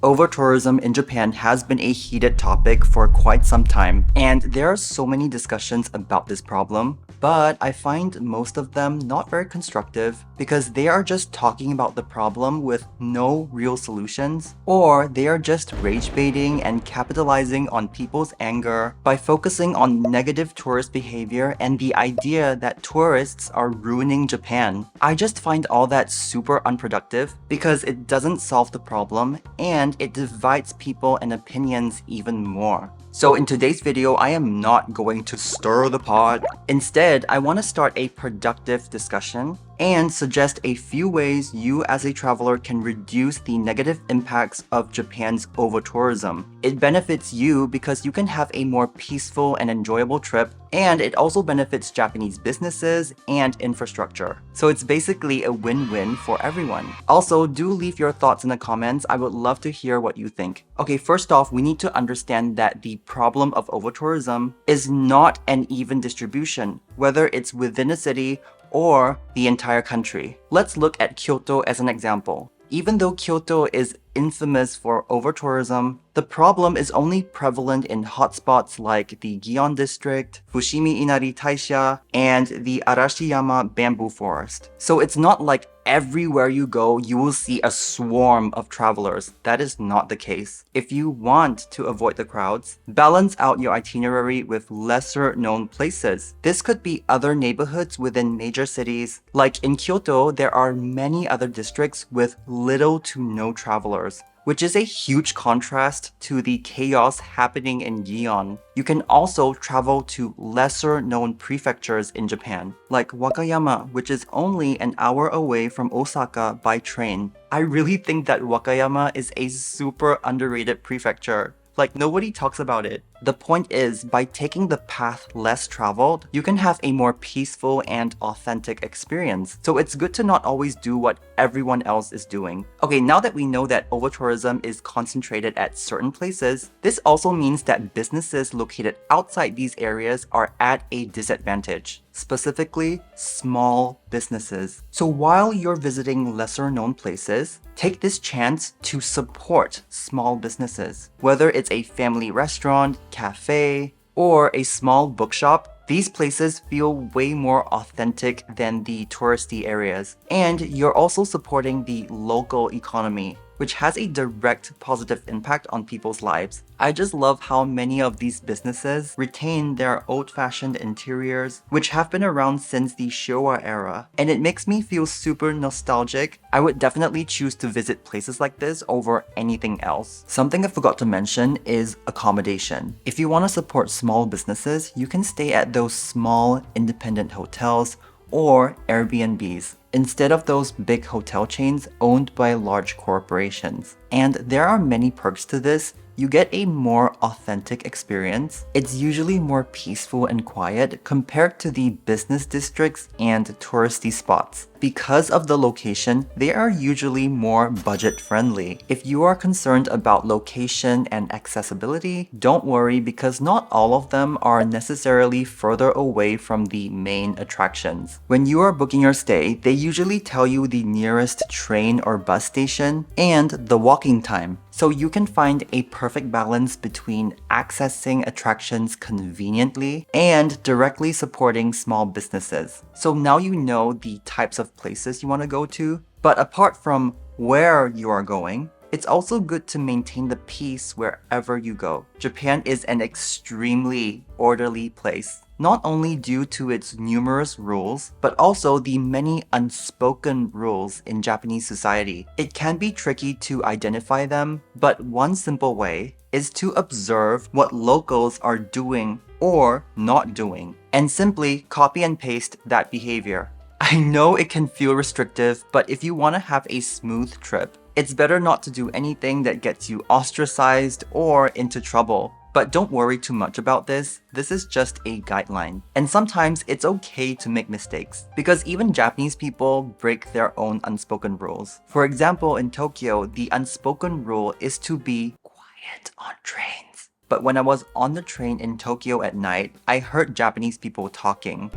Overtourism in Japan has been a heated topic for quite some time, and there are so many discussions about this problem, but I find most of them not very constructive because they are just talking about the problem with no real solutions, or they are just rage baiting and capitalizing on people's anger by focusing on negative tourist behavior and the idea that tourists are ruining Japan. I just find all that super unproductive because it doesn't solve the problem and it divides people and opinions even more. So in today's video, I am not going to stir the pot. Instead, I want to start a productive discussion and suggest a few ways you as a traveler can reduce the negative impacts of Japan's overtourism. It benefits you because you can have a more peaceful and enjoyable trip, and it also benefits Japanese businesses and infrastructure. So it's basically a win-win for everyone. Also, do leave your thoughts in the comments. I would love to hear what you think. Okay, first off, we need to understand that the problem of overtourism is not an even distribution, whether it's within a city or the entire country. Let's look at Kyoto as an example. Even though Kyoto is infamous for overtourism, the problem is only prevalent in hotspots like the Gion district, Fushimi Inari Taisha, and the Arashiyama bamboo forest. So it's not like everywhere you go, you will see a swarm of travelers. That is not the case. If you want to avoid the crowds, balance out your itinerary with lesser known places. This could be other neighborhoods within major cities. Like in Kyoto, there are many other districts with little to no travelers, which is a huge contrast to the chaos happening in Gion. You can also travel to lesser known prefectures in Japan, like Wakayama, which is only an hour away from Osaka by train. I really think that Wakayama is a super underrated prefecture. Like, nobody talks about it. The point is, by taking the path less traveled, you can have a more peaceful and authentic experience. So it's good to not always do what everyone else is doing. Okay, now that we know that overtourism is concentrated at certain places, this also means that businesses located outside these areas are at a disadvantage. Specifically, small businesses. So while you're visiting lesser known places, take this chance to support small businesses. Whether it's a family restaurant, cafe, or a small bookshop, these places feel way more authentic than the touristy areas. And you're also supporting the local economy, which has a direct positive impact on people's lives. I just love how many of these businesses retain their old-fashioned interiors, which have been around since the Showa era, and it makes me feel super nostalgic. I would definitely choose to visit places like this over anything else. Something I forgot to mention is accommodation. If you want to support small businesses, you can stay at those small independent hotels or Airbnbs, instead of those big hotel chains owned by large corporations. And there are many perks to this. You get a more authentic experience. It's usually more peaceful and quiet compared to the business districts and touristy spots. Because of the location, they are usually more budget friendly. If you are concerned about location and accessibility, don't worry because not all of them are necessarily further away from the main attractions. When you are booking your stay, they usually tell you the nearest train or bus station and the walking time. So you can find a perfect balance between accessing attractions conveniently and directly supporting small businesses. So now you know the types of places you want to go to, but apart from where you are going, it's also good to maintain the peace wherever you go. Japan is an extremely orderly place, not only due to its numerous rules, but also the many unspoken rules in Japanese society. It can be tricky to identify them, but one simple way is to observe what locals are doing or not doing, and simply copy and paste that behavior. I know it can feel restrictive, but if you want to have a smooth trip, it's better not to do anything that gets you ostracized or into trouble. But don't worry too much about this. This is just a guideline. And sometimes it's okay to make mistakes, because even Japanese people break their own unspoken rules. For example, in Tokyo, the unspoken rule is to be quiet on trains. But when I was on the train in Tokyo at night, I heard Japanese people talking.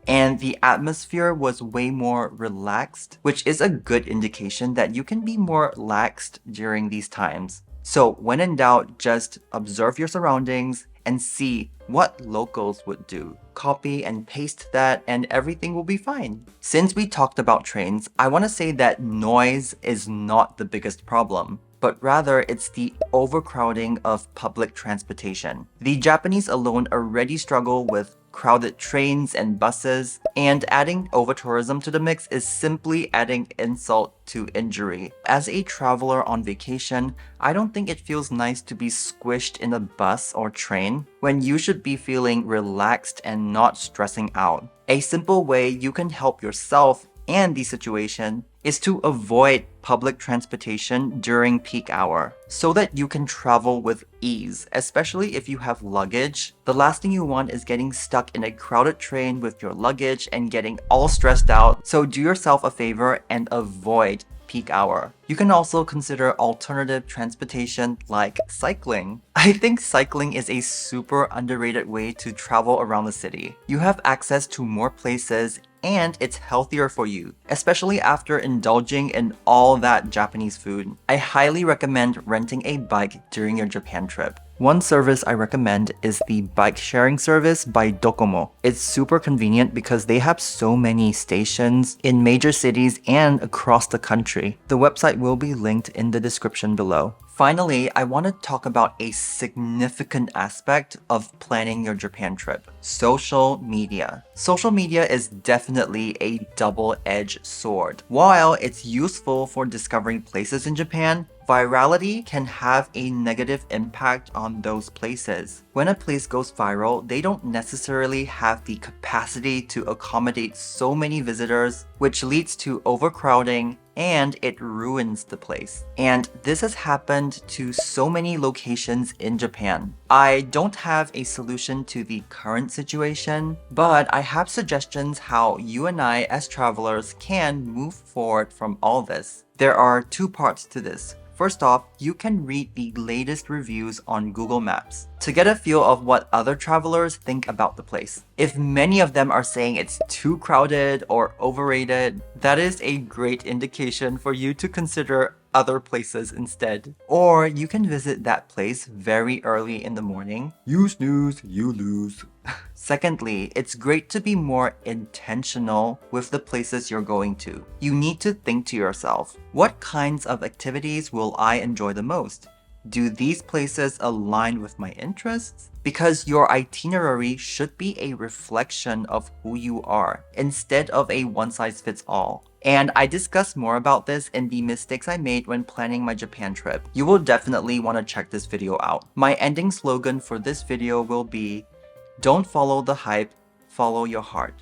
and the atmosphere was way more relaxed, which is a good indication that you can be more laxed during these times. So when in doubt, just observe your surroundings and see what locals would do. Copy and paste that and everything will be fine. Since we talked about trains, I want to say that noise is not the biggest problem, but rather it's the overcrowding of public transportation. The Japanese alone already struggle with crowded trains and buses, and adding overtourism to the mix is simply adding insult to injury. As a traveler on vacation, I don't think it feels nice to be squished in a bus or train when you should be feeling relaxed and not stressing out. A simple way you can help yourself and the situation is to avoid public transportation during peak hour so that you can travel with ease, especially if you have luggage. The last thing you want is getting stuck in a crowded train with your luggage and getting all stressed out. So do yourself a favor and avoid peak hour. You can also consider alternative transportation like cycling. I think cycling is a super underrated way to travel around the city. You have access to more places and it's healthier for you, especially after indulging in all that Japanese food. I highly recommend renting a bike during your Japan trip. One service I recommend is the bike sharing service by Docomo. It's super convenient because they have so many stations in major cities and across the country. The website will be linked in the description below. Finally, I want to talk about a significant aspect of planning your Japan trip: social media. Social media is definitely a double-edged sword. While it's useful for discovering places in Japan, virality can have a negative impact on those places. When a place goes viral, they don't necessarily have the capacity to accommodate so many visitors, which leads to overcrowding and it ruins the place. And this has happened to so many locations in Japan. I don't have a solution to the current situation, but I have suggestions how you and I as travelers can move forward from all this. There are two parts to this. First off, you can read the latest reviews on Google Maps to get a feel of what other travelers think about the place. If many of them are saying it's too crowded or overrated, that is a great indication for you to consider other places instead. Or you can visit that place very early in the morning. You snooze, you lose. Secondly, it's great to be more intentional with the places you're going to. You need to think to yourself, what kinds of activities will I enjoy the most? Do these places align with my interests? Because your itinerary should be a reflection of who you are, instead of a one-size-fits-all. And I discuss more about this in the mistakes I made when planning my Japan trip. You will definitely want to check this video out. My ending slogan for this video will be, don't follow the hype, follow your heart.